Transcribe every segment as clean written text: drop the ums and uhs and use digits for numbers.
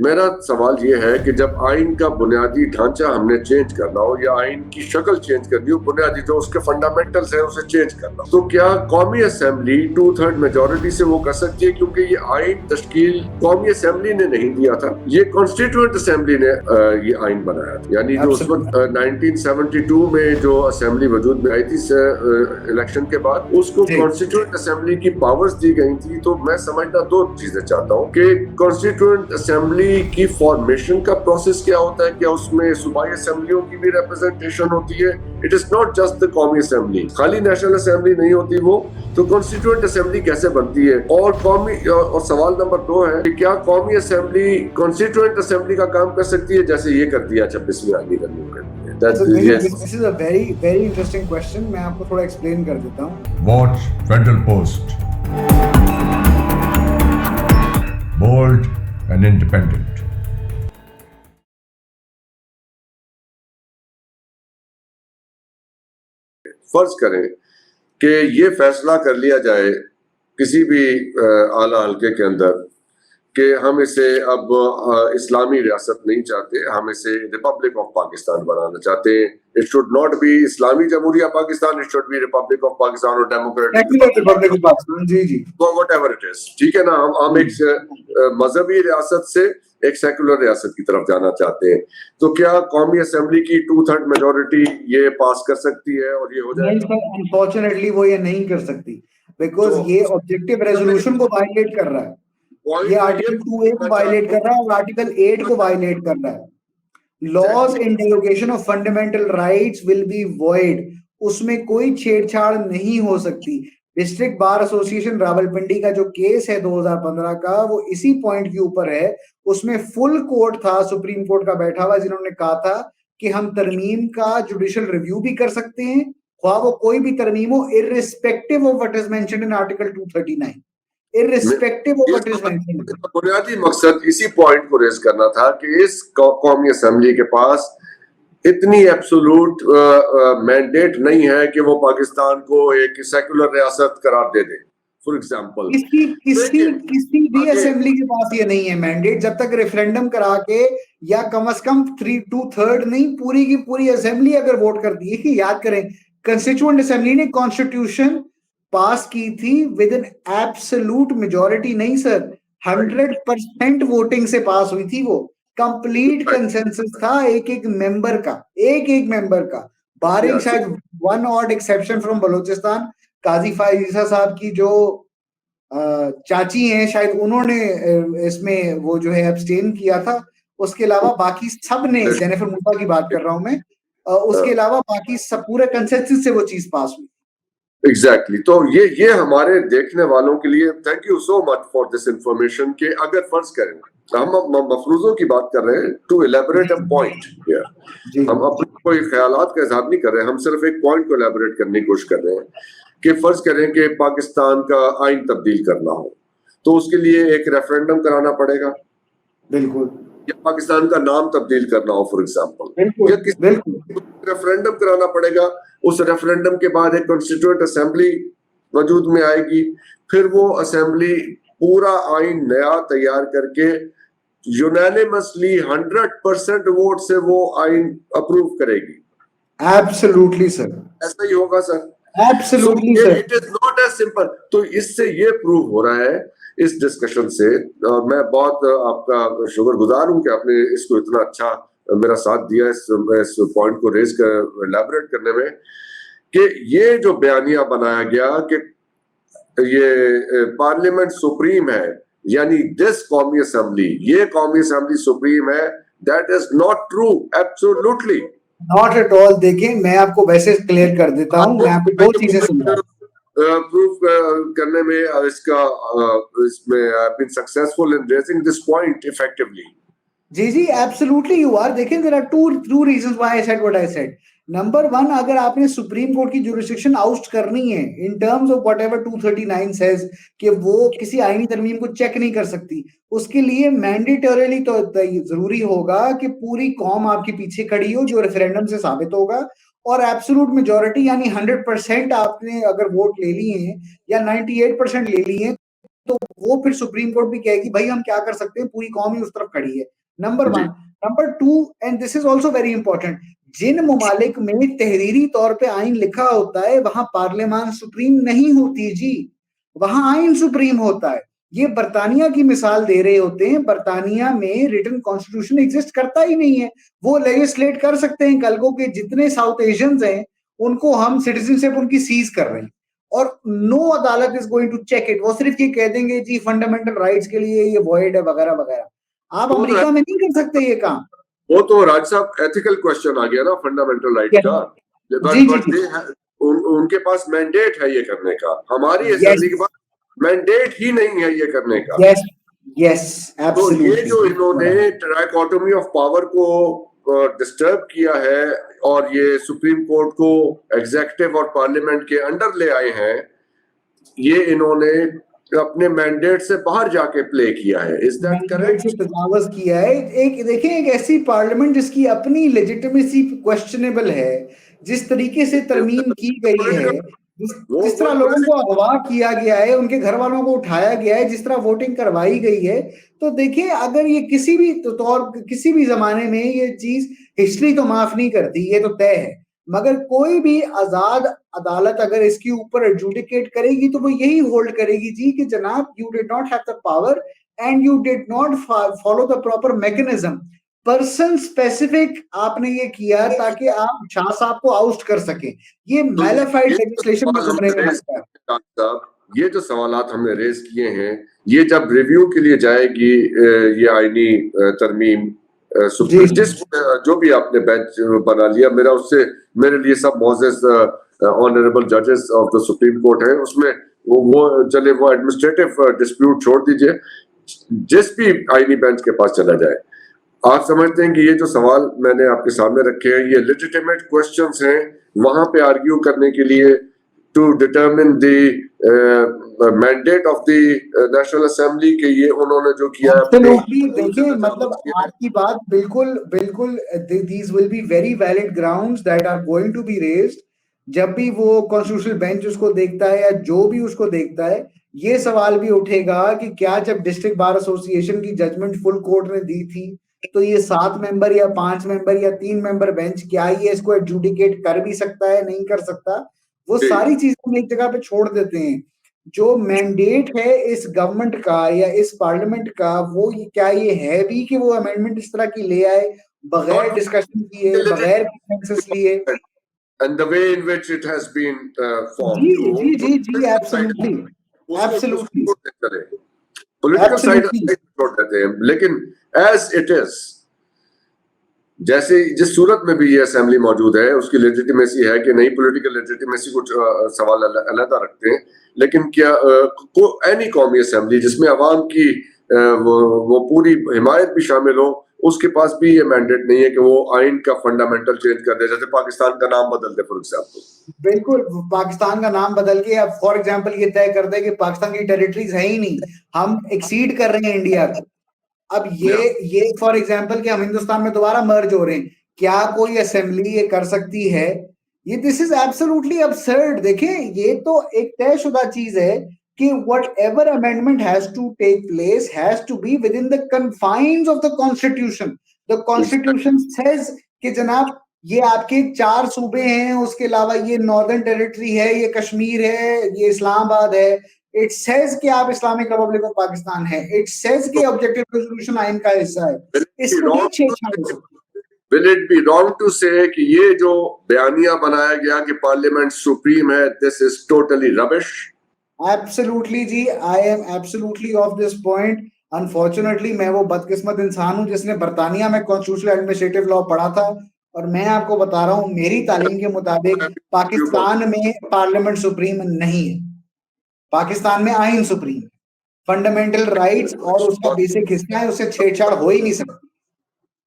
मेरा सवाल ये है कि जब आइन का बुनियादी ढांचा हमने चेंज करना हो या आइन की शक्ल चेंज करनी हो, बुनियादी जो उसके फंडामेंटल्स हैं उसे चेंज करना हो, तो क्या कौमी असेंबली 2/3 मेजोरिटी से वो कर सकती है? क्योंकि ये आइन तश्कील कौमी असेंबली ने नहीं दिया था, ये कॉन्स्टिट्यूएंट असेंबली ने ये आइन बनाया था। यानी जो उस वक्त 1972 में जो असेंबली वजूद में आई थी इलेक्शन के बाद, उसको कॉन्स्टिट्यूएंट असेंबली की पावर्स दी गई थी। तो मैं समझना दो चीजें चाहता हूँ कि कॉन्स्टिट्यूएंट असेंबली की फॉर्मेशन का प्रोसेस क्या होता है, क्या उसमें सूबाई असेंबलियों की भी रिप्रेजेंटेशन होती है? It is not just the कौमी असेंबली, खाली नेशनल असेंबली नहीं होती वो, तो कॉन्स्टिट्यूएंट असेंबली कैसे बनती है? और सवाल नंबर 2 है कि क्या कौमी असेंबली कॉन्स्टिट्यूएंट असेंबली का काम कर सकती है जैसे ये कर दिया 26वीं आर्मी करनी करती है? This is a very very interesting question. मैं आपको थोड़ा एक्सप्लेन कर देता हूँ. Watch Federal Post. Bold and independent. फर्ज करें कि ये फैसला कर लिया जाए किसी भी आला हल्के के अंदर कि हम इसे अब इस्लामी रियासत नहीं चाहते, हम इसे रिपब्लिक ऑफ पाकिस्तान बनाना चाहते हैं। इट शुड नॉट बी इस्लामी जमहूरिया Pakistan, it should be republic of Pakistan और डेमोक्रेटिक रिपब्लिक ऑफ पाकिस्तान। जी जी, व्हाटएवर इट इज, ठीक है ना। हम एक मजहबी रियासत से एक सेकुलर रियासत की तरफ जाना चाहते हैं। तो क्या कौमी असेंबली की 2/3 मेजोरिटी ये पास कर सकती है और ये हो जाएगा? अनफॉर्चुनेटली वो ये नहीं कर सकती, बिकॉज ये ऑब्जेक्टिव रेजोल्यूशन को वायलेट कर रहा है। ये आर्टिकल 2A को वायलेट कर रहा है और आर्टिकल 8 को वायलेट कर रहा है। Laws in derogation of fundamental rights will be void, उसमें कोई छेड़छाड़ नहीं हो सकती। डिस्ट्रिक्ट बार एसोसिएशन रावलपिंडी का जो केस है 2015 का, वो इसी पॉइंट के ऊपर है। उसमें फुल कोर्ट था, सुप्रीम कोर्ट का बैठा हुआ, जिन्होंने कहा था कि हम तरमीम का जुडिशियल रिव्यू भी कर सकते हैं, ख्वाह वो कोई भी तरमीम हो, irrespective of what is mentioned in article 239, irrespective of what is mentioned. बुनियादी मकसद इसी पॉइंट को रेज करना था कि इस कौमी असेंबली के पास इतनी एब्सोल्यूट मैंडेट नहीं है कि वो पाकिस्तान को एक सेकुलर रियासत करार दे दे। फॉर एग्जांपल किसी भी असेंबली के पास ये नहीं है मैंडेट, जब तक रेफरेंडम करा के या कम से कम 2/3 नहीं, पूरी की पूरी असेंबली अगर वोट करती है। कि याद करें, कंस्टिट्यूएंट असेंबली ने कॉन्स्टिट्यूशन पास की थी विद एन एब्सोल्यूट मेजोरिटी, नहीं सर, 100% वोटिंग से पास हुई थी वो। कंप्लीट कंसेंसस था एक एक मेंबर का, बारिंग शायद one odd exception from Balochistan. Qazi Faiza साहब की जो चाची हैं, शायद उन्होंने इसमें वो जो है एब्सटेन किया था। उसके अलावा बाकी सब ने, जेनिफर मुर्दा की बात कर रहा हूं मैं, उसके अलावा बाकी सब पूरे कंसेंसस से वो चीज पास हुई। एग्जैक्टली तो ये हमारे देखने वालों के लिए, thank you so much for this information. के अगर फर्ज करें, हम मफरूजों की बात कर रहे हैं, to elaborate a point here, हम अपने कोई ख्यालात का इजहार नहीं कर रहे हैं, हम सिर्फ एक पॉइंट को एलैबोरेट करने की कोशिश कर रहे हैं कि फर्ज करें कि पाकिस्तान का आइन तब्दील करना हो तो उसके लिए एक रेफरेंडम कराना पड़ेगा। बिल्कुल। या पाकिस्तान का नाम तब्दील करना हो फॉर एग्जांपल, या बिल्कुल रेफरेंडम कराना पड़ेगा। उस रेफरेंडम के बाद एक कॉन्स्टिट्यूएंट असेंबली वजूद में आएगी, फिर वो असेंबली पूरा आइन नया तैयार करके यूनानिमसली 100% वोट से वो आइन अप्रूव करेगी। एब्सोल्युटली सर, ऐसा ही होगा sir. Absolutely sir. It is not as simple. तो इससे ये प्रूव हो रहा है इस डिस्कशन से, मैं बहुत आपका शुक्रगुजार हूं कि आपने इसको इतना अच्छा मेरा साथ दिया इस पॉइंट को रेज कर एलैबोरेट करने में, कि ये जो बयानिया बनाया गया कि ये पार्लियामेंट सुप्रीम है, यानी दिस कौमी असेंबली, ये कौमी असेंबली सुप्रीम है, that is not true, absolutely not at all. देखिए, मैं आपको वैसे क्लियर कर देता हूं, मैं आपको दो चीजें समझा प्रूफ करने में इसमें been successful in raising this point effectively. जी, एब्सोल्युटली यू आर। देखिए, there are two reasons why I said what I said. Number 1, अगर आपने सुप्रीम कोर्ट की जुरिस्डिक्शन आउस्ट करनी है in terms of whatever 239 says कि वो किसी आईनी तरमीम को चेक नहीं कर सकती, उसके लिए मैंडेटरीली तो जरूरी होगा कि पूरी कौम आपके पीछे खड़ी हो, जो रेफरेंडम से साबित होगा। और एब्सोल्यूट मेजोरिटी यानी 100% आपने अगर वोट ले लिए हैं या 98% ले लिए हैं, तो वो फिर सुप्रीम कोर्ट भी कहेगी भाई हम क्या कर सकते हैं, पूरी कौम ही उस तरफ खड़ी है। नंबर जी। 1। Number 2, and this is also very important, जिन ममालिक में तहरीरी तौर पे आइन लिखा होता है वहां पार्लियामान सुप्रीम नहीं होती जी, वहां आइन सुप्रीम होता है। ये बर्तानिया की मिसाल दे रहे होते हैं, बर्तानिया में रिटन कॉन्स्टिट्यूशन एग्जिस्ट करता ही नहीं है। वो लेजिस्लेट कर सकते हैं कल को कि जितने साउथ एशियंस हैं उनको हम सिटीजनशिप उनकी सीज कर रहे हैं, और नो अदालत is going to check it. वो सिर्फ ये कह देंगे जी फंडामेंटल राइट्स के लिए ये वॉइड है वगैरह वगैरह। आप अमेरिका में नहीं कर सकते ये काम। वो तो राज साहब एथिकल क्वेश्चन आ गया ना फंडामेंटल राइट का। जी, जी, जी। उनके पास मैंडेट है ये करने का, हमारी असेंबली के पास मैंडेट ही नहीं है ये करने का। यस, यस, तो ये जो इन्होंने ट्राइकोटोमी ऑफ पावर को डिस्टर्ब किया है और ये सुप्रीम कोर्ट को एग्जीक्यूटिव और पार्लियामेंट के अंडर ले आए हैं, ये इन्होंने अपने मैंडेट से बाहर जाके प्ले किया है। Is that correct? तजावुज किया है। एक देखिए, एक ऐसी पार्लियामेंट जिसकी अपनी लेजिटिमेसी क्वेश्चनेबल है, जिस तरीके से तरमीम की गई है, जिस तरह लोगों को अगवा किया गया है, उनके घर वालों को उठाया गया है, जिस तरह वोटिंग करवाई गई है, तो देखिए अगर ये किसी भी तौर किसी भी जमाने में ये चीज हिस्ट्री तो माफ नहीं करती, ये तो तय है, मगर कोई भी आजाद अदालत अगर इसके ऊपर एडजुडिकेट करेगी तो वो यही होल्ड करेगी जी कि जनाब you did not have the power and you did not follow the proper mechanism. Person specific आपने ये किया ताकि आप शाह साहब को आउस्ट कर सके। ये मैलिफाइड लेजिस्लेशन में जुमरे में लगता है। ये जो सवालात हमने रेज किए हैं, ये जब रिव्यू के लिए जाएगी ये आईनी तरमीम, जिस जो भी आपने बेंच बना लिया, मेरे लिए सब मोजेस ऑनरेबल जजेस ऑफ द सुप्रीम कोर्ट है, उसमें वो चले, वो एडमिनिस्ट्रेटिव डिस्प्यूट छोड़ दीजिए, जिस भी आईनी बेंच के पास चला जाए। आप समझते हैं कि ये जो सवाल मैंने आपके सामने रखे हैं ये लेजिटिमेट क्वेश्चंस हैं, वहां पे आर्ग्यू करने के लिए to determine the mandate of the national assembly के ये उन्होंने जो किया है। देखिए मतलब आपकी बात बिल्कुल बिल्कुल, these will be very valid grounds that are going to be raised जब भी वो कॉन्स्टिट्यूशनल बेंच उसको देखता है या जो भी उसको देखता है। ये सवाल भी उठेगा कि क्या जब डिस्ट्रिक्ट बार एसोसिएशन की जजमेंट फुल कोर्ट ने दी थी तो ये 7 मेंबर या 5 मेंबर या 3 मेंबर बेंच क्या ये इसको एडजुडिकेट कर भी सकता है, नहीं कर सकता, वो सारी चीजें हम एक जगह पे छोड़ देते हैं। जो मैंडेट है इस गवर्नमेंट का या इस पार्लियामेंट का, वो क्या ये है भी कि वो अमेंडमेंट इस तरह की ले आए बगैर डिस्कशन किए, बगैर कंसेंसस लिए, and the way in which it has been formed. Ji, absolutely. Political side छोड़ देते हैं, लेकिन as it is, जैसे जिस सूरत में भी ये असेंबली मौजूद है उसकी लेजिटिमेसी है कि नहीं, पॉलिटिकल लेजिटिमेसी कुछ सवाल अलग रखते हैं, लेकिन क्या एनी कौमी असेंबली जिसमें अवाम की वो पूरी हिमायत भी शामिल हो, उसके पास भी ये मैंडेट नहीं है कि वो आइन का फंडामेंटल चेंज कर दे, जैसे पाकिस्तान का नाम बदल दे फॉर एग्जाम्पल। बिल्कुल, पाकिस्तान का नाम बदल के अब फॉर एग्जाम्पल ये तय कर दे कि पाकिस्तान की टेरिटरीज है ही नहीं, हम एक्सीड कर रहे हैं इंडिया को। अब ये फॉर एग्जाम्पल कि हम हिंदुस्तान में दोबारा मर्ज हो रहे हैं, क्या कोई असेंबली ये कर सकती है? ये दिस इज एब्सोल्युटली अबसर्ड। देखिए ये तो एक तयशुदा चीज है कि whatever amendment has to take place has to be within the confines of the constitution. The constitution says कि जनाब ये आपके 4 सूबे हैं, उसके अलावा ये नॉर्दर्न टेरिटरी है, ये कश्मीर है, ये इस्लामाबाद है। It says कि आप इस्लामिक रिपब्लिक ऑफ पाकिस्तान है। It says कि ऑब्जेक्टिव रेजोल्यूशन आइन का हिस्सा है। इसको छेड़छाड़। Will it be wrong to say कि ये जो बयानिया बनाया गया कि पार्लियामेंट सुप्रीम है, this is totally rubbish? Absolutely जी, I am absolutely of this point. Unfortunately मैं वो बदकिस्मत इंसान हूँ जिसने बर्तानिया में कॉन्स्टिट्यूशनल एडमिनिस्ट्रेटिव लॉ पढ़ा था, और मैं आपको बता रहा हूँ मेरी तालीम के मुताबिक पाकिस्तान में पार्लियामेंट सुप्रीम नहीं है, पाकिस्तान में आइन सुप्रीम है। फंडामेंटल राइट्स और उसका बेसिक हिस्सा है, उससे छेड़छाड़ हो ही नहीं सकती।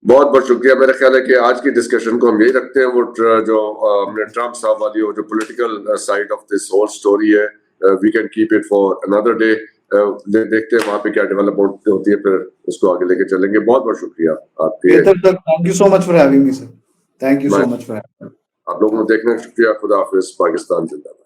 बहुत बहुत शुक्रिया। मेरा ख्याल है कि आज की डिस्कशन को हम यही रखते हैं। वो जो हमने ट्रम्प साहब वाली वो जो political side of this whole story है, we can keep it for another day. देखते हैं वहाँ पे क्या डेवलपमेंट होती है, फिर उसको आगे लेके चलेंगे। बहुत बहुत शुक्रिया आपके। Thank you so much for having me sir. Thank you so much for आप लोगों को देखने का शुक्रिया। खुदा हाफिज। पाकिस्तान जिंदाबाद।